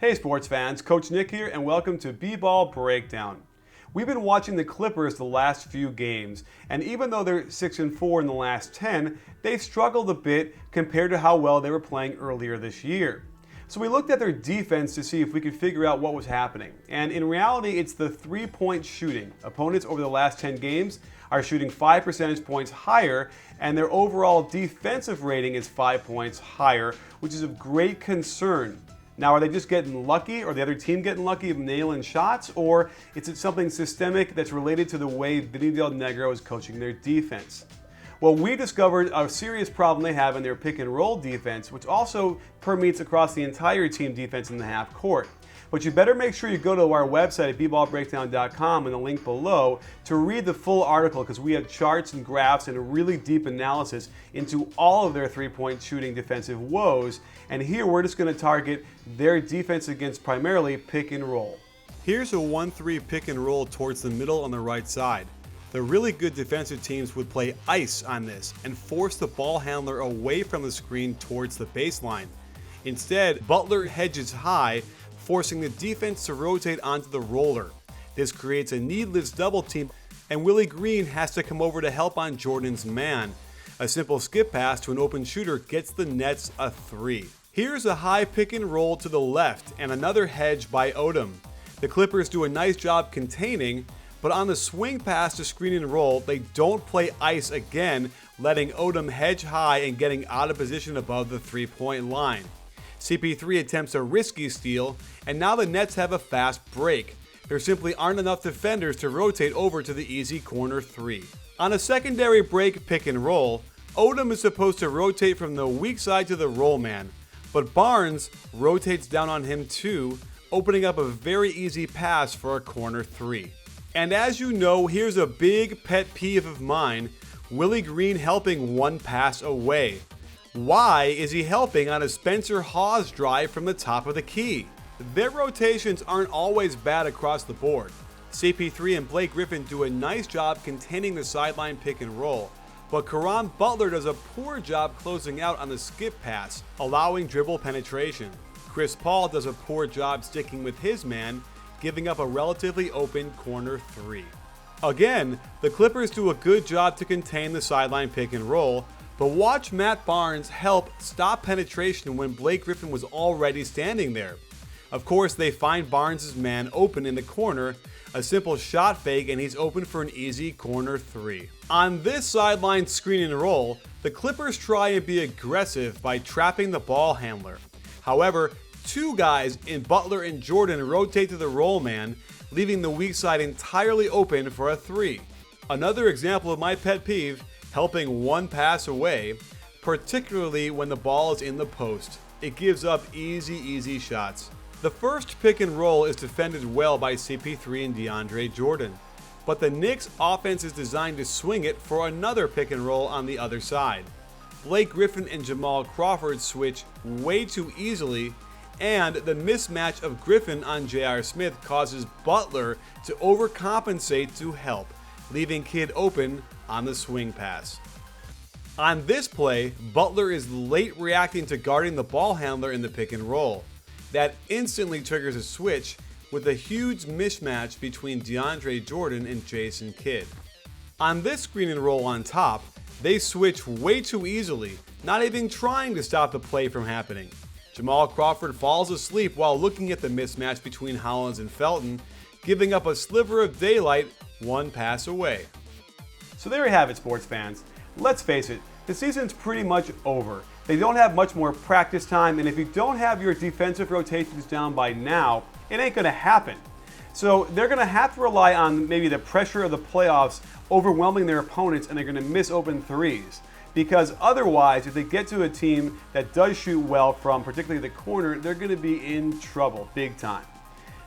Hey sports fans, Coach Nick here and welcome to B-Ball Breakdown. We've been watching the Clippers the last few games, and even though they're 6-4 in the last 10, they've struggled a bit compared to how well they were playing earlier this year. So we looked at their defense to see if we could figure out what was happening. And in reality, it's the three-point shooting. Opponents over the last 10 games are shooting 5 percentage points higher, and their overall defensive rating is 5 points higher, which is of great concern. Now, are they just getting lucky, or the other team getting lucky of nailing shots, or is it something systemic that's related to the way Vinny Del Negro is coaching their defense? Well, we discovered a serious problem they have in their pick and roll defense, which also permeates across the entire team defense in the half court. But you better make sure you go to our website at bballbreakdown.com in the link below to read the full article, because we have charts and graphs and a really deep analysis into all of their three-point shooting defensive woes. And here we're just going to target their defense against primarily pick and roll. Here's a 1-3 pick and roll towards the middle on the right side. The really good defensive teams would play ice on this and force the ball handler away from the screen towards the baseline. Instead, Butler hedges high, forcing the defense to rotate onto the roller. This creates a needless double team, and Willie Green has to come over to help on Jordan's man. A simple skip pass to an open shooter gets the Nets a 3. Here's a high pick and roll to the left and another hedge by Odom. The Clippers do a nice job containing, but on the swing pass to screen and roll, they don't play ice again, letting Odom hedge high and getting out of position above the three-point line. CP3 attempts a risky steal, and now the Nets have a fast break. There simply aren't enough defenders to rotate over to the easy corner 3. On a secondary break pick and roll, Odom is supposed to rotate from the weak side to the roll man, but Barnes rotates down on him too, opening up a very easy pass for a corner 3. And as you know, here's a big pet peeve of mine: Willie Green helping one pass away. Why is he helping on a Spencer Hawes drive from the top of the key? Their rotations aren't always bad across the board. CP3 and Blake Griffin do a nice job containing the sideline pick and roll, but Caron Butler does a poor job closing out on the skip pass, allowing dribble penetration. Chris Paul does a poor job sticking with his man, giving up a relatively open corner 3. Again, the Clippers do a good job to contain the sideline pick and roll, but watch Matt Barnes help stop penetration when Blake Griffin was already standing there. Of course, they find Barnes' man open in the corner, a simple shot fake, and he's open for an easy corner 3. On this sideline screen and roll, the Clippers try and be aggressive by trapping the ball handler. However, two guys in Butler and Jordan rotate to the roll man, leaving the weak side entirely open for a 3. Another example of my pet peeve: helping one pass away, particularly when the ball is in the post. It gives up easy shots. The first pick and roll is defended well by CP3 and DeAndre Jordan, but the Knicks offense is designed to swing it for another pick and roll on the other side. Blake Griffin and Jamal Crawford switch way too easily, and the mismatch of Griffin on J.R. Smith causes Butler to overcompensate to help, leaving Kidd open on the swing pass. On this play, Butler is late reacting to guarding the ball handler in the pick and roll. That instantly triggers a switch, with a huge mismatch between DeAndre Jordan and Jason Kidd. On this screen and roll on top, they switch way too easily, not even trying to stop the play from happening. Jamal Crawford falls asleep while looking at the mismatch between Hollins and Felton, giving up a sliver of daylight one pass away. So there you have it, sports fans. Let's face it, the season's pretty much over. They don't have much more practice time, and if you don't have your defensive rotations down by now, it ain't going to happen. So they're going to have to rely on maybe the pressure of the playoffs overwhelming their opponents, and they're going to miss open threes. Because otherwise, if they get to a team that does shoot well from particularly the corner, they're going to be in trouble big time.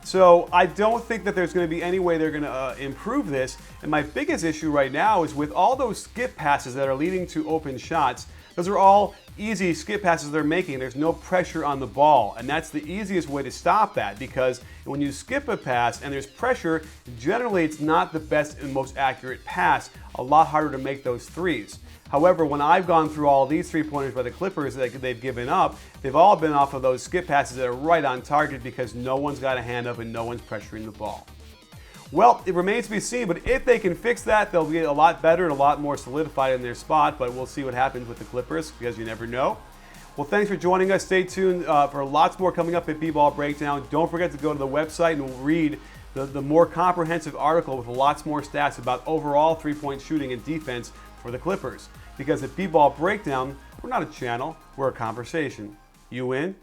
So I don't think that there's going to be any way they're going to improve this. And my biggest issue right now is with all those skip passes that are leading to open shots. Those are all easy skip passes they're making. There's no pressure on the ball. And that's the easiest way to stop that, because when you skip a pass and there's pressure, generally it's not the best and most accurate pass. A lot harder to make those threes. However, when I've gone through all these three-pointers by the Clippers that they've given up, they've all been off of those skip passes that are right on target because no one's got a hand up and no one's pressuring the ball. Well, it remains to be seen, but if they can fix that, they'll be a lot better and a lot more solidified in their spot, but we'll see what happens with the Clippers because you never know. Well, thanks for joining us. Stay tuned for lots more coming up at B-Ball Breakdown. Don't forget to go to the website and read the more comprehensive article with lots more stats about overall three-point shooting and defense for the Clippers. Because at B-Ball Breakdown, we're not a channel, we're a conversation. You in?